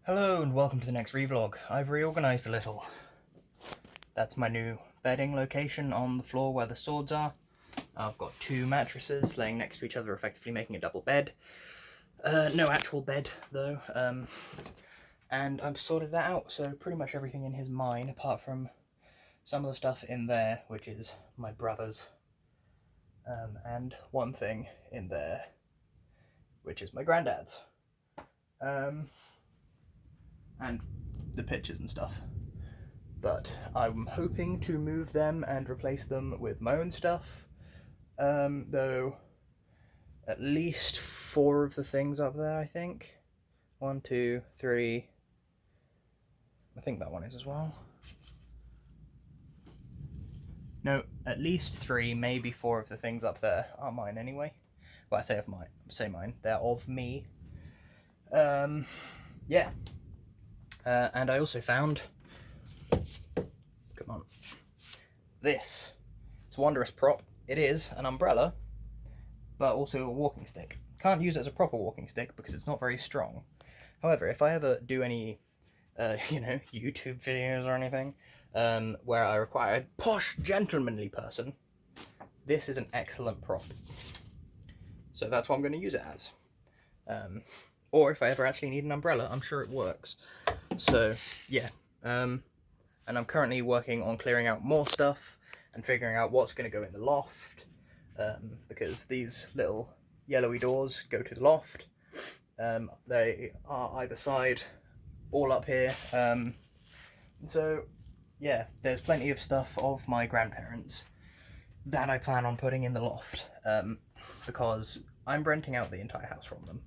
Hello and welcome to the next ReeVlog. I've reorganised a little. That's my new bedding location on the floor where the swords are. I've got two mattresses laying next to each other, effectively making a double bed. No actual bed though. And I've sorted that out, so pretty much everything in here is mine, apart from some of the stuff in there, which is my brother's. And one thing in there, which is my granddad's. And the pictures and stuff. But I'm hoping to move them and replace them with my own stuff. Though at least 4 of the things up there, I think. 1, 2, 3. I think that one is as well. No, at least 3, maybe 4 of the things up there are mine anyway. Well, I say mine. They're of me. Yeah. And I also found, come on, this. It's a wondrous prop. It is an umbrella, but also a walking stick. Can't use it as a proper walking stick because it's not very strong. However, if I ever do any, YouTube videos or anything, where I require a posh, gentlemanly person, this is an excellent prop. So that's what I'm going to use it as. Or if I ever actually need an umbrella, I'm sure it works. So, yeah. And I'm currently working on clearing out more stuff and figuring out what's going to go in the loft. Because these little yellowy doors go to the loft. They are either side, all up here. So, yeah, there's plenty of stuff of my grandparents that I plan on putting in the loft. Because I'm renting out the entire house from them.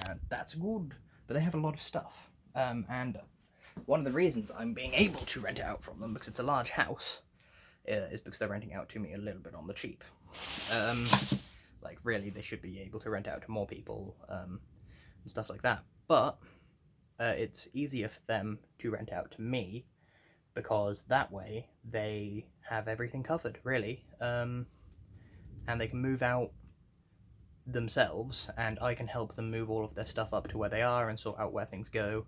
And that's good. But they have a lot of stuff. And one of the reasons I'm being able to rent it out from them, because it's a large house, is because they're renting out to me a little bit on the cheap. Like, really, they should be able to rent out to more people, and stuff like that. But it's easier for them to rent out to me, because that way they have everything covered, really. And they can move out themselves, and I can help them move all of their stuff up to where they are and sort out where things go,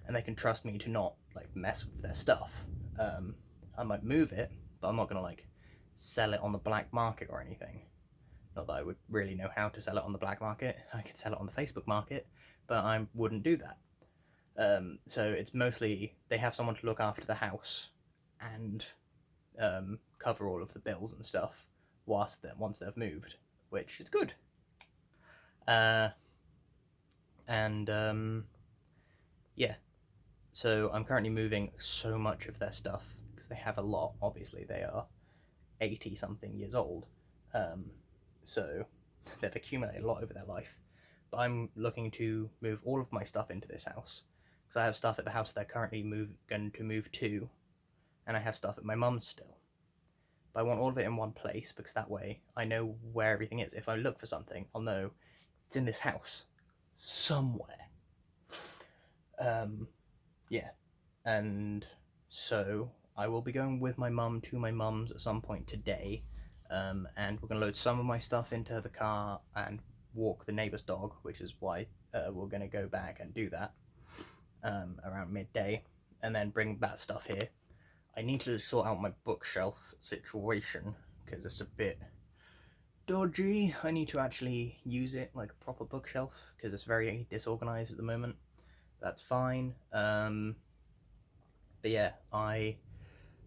and they can trust me to not mess with their stuff. I might move it, but I'm not gonna sell it on the black market or anything. Not that I would really know how to sell it on the black market. I could sell it on the Facebook market, but I wouldn't do that. So it's mostly they have someone to look after the house and cover all of the bills and stuff once they've moved, which is good. Yeah, so I'm currently moving so much of their stuff because they have a lot. Obviously, they are 80-something years old, so they've accumulated a lot over their life. But I'm looking to move all of my stuff into this house because I have stuff at the house they're currently going to move to, and I have stuff at my mum's still. But I want all of it in one place because that way I know where everything is. If I look for something, I'll know it's in this house somewhere. Yeah, and so I will be going with my mum to my mum's at some point today, and we're going to load some of my stuff into the car and walk the neighbour's dog, which is why we're going to go back and do that around midday, and then bring that stuff here. I need to sort out my bookshelf situation because it's a bit dodgy. I need to actually use it like a proper bookshelf because it's very disorganized at the moment. That's fine. But yeah, I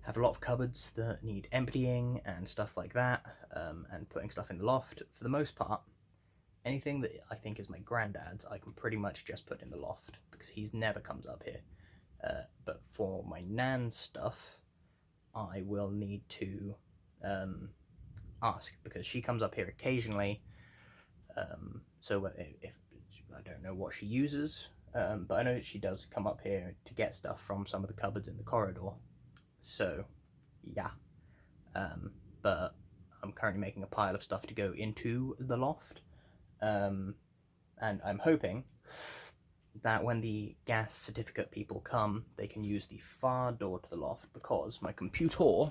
have a lot of cupboards that need emptying and stuff like that, and putting stuff in the loft. For the most part, anything that I think is my granddad's, I can pretty much just put in the loft because he's never comes up here. But for my nan's stuff, I will need to ask because she comes up here occasionally. So if I don't know what she uses, but I know that she does come up here to get stuff from some of the cupboards in the corridor. So yeah, but I'm currently making a pile of stuff to go into the loft, and I'm hoping that when the gas certificate people come, they can use the far door to the loft because my computer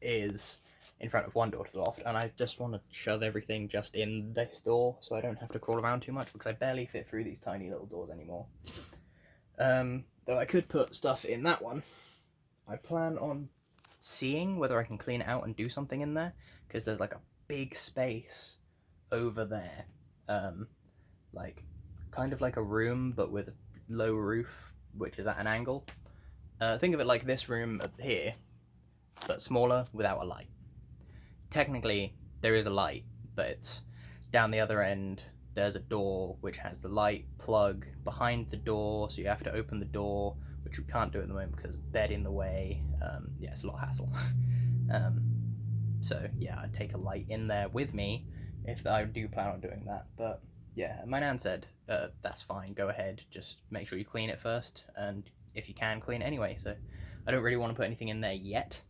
is in front of one door to the loft, and I just want to shove everything just in this door so I don't have to crawl around too much, because I barely fit through these tiny little doors anymore. Though I could put stuff in that one. I plan on seeing whether I can clean it out and do something in there, because there's like a big space over there, like kind of like a room but with a low roof, which is at an angle. Think of it like this room here, but smaller without a light. Technically there is a light, but it's down the other end. There's a door which has the light plug behind the door, so you have to open the door, which we can't do at the moment because there's a bed in the way. Yeah, it's a lot of hassle. So yeah, I'd take a light in there with me if I do plan on doing that. But yeah, my nan said, that's fine, go ahead, just make sure you clean it first, and if you can, clean it anyway. So I don't really want to put anything in there yet.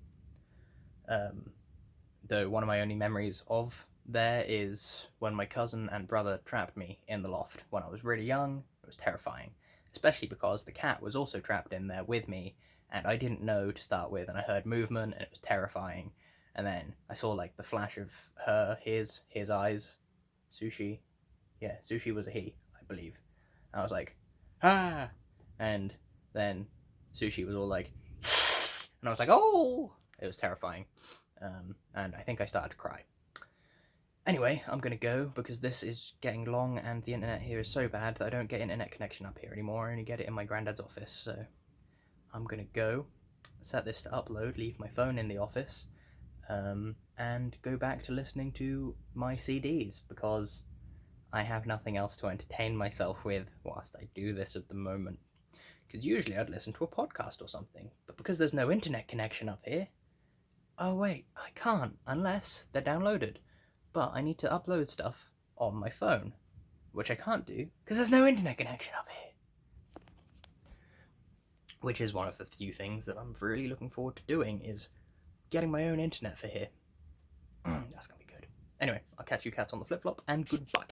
Though one of my only memories of there is when my cousin and brother trapped me in the loft when I was really young. It was terrifying, especially because the cat was also trapped in there with me, and I didn't know to start with, and I heard movement, and it was terrifying. And then I saw like the flash of his eyes. Sushi. Yeah, Sushi was a he, I believe. And I was like, ah! And then Sushi was all like, and I was like, oh! It was terrifying. And I think I started to cry. Anyway, I'm gonna go because this is getting long and the internet here is so bad that I don't get internet connection up here anymore. I only get it in my granddad's office, so I'm gonna go, set this to upload, leave my phone in the office, and go back to listening to my CDs because I have nothing else to entertain myself with whilst I do this at the moment. Because usually I'd listen to a podcast or something, but because there's no internet connection up here, oh wait, I can't unless they're downloaded. But I need to upload stuff on my phone, which I can't do because there's no internet connection up here. Which is one of the few things that I'm really looking forward to doing, is getting my own internet for here. That's going to be good. Anyway, I'll catch you cats on the flip-flop, and goodbye.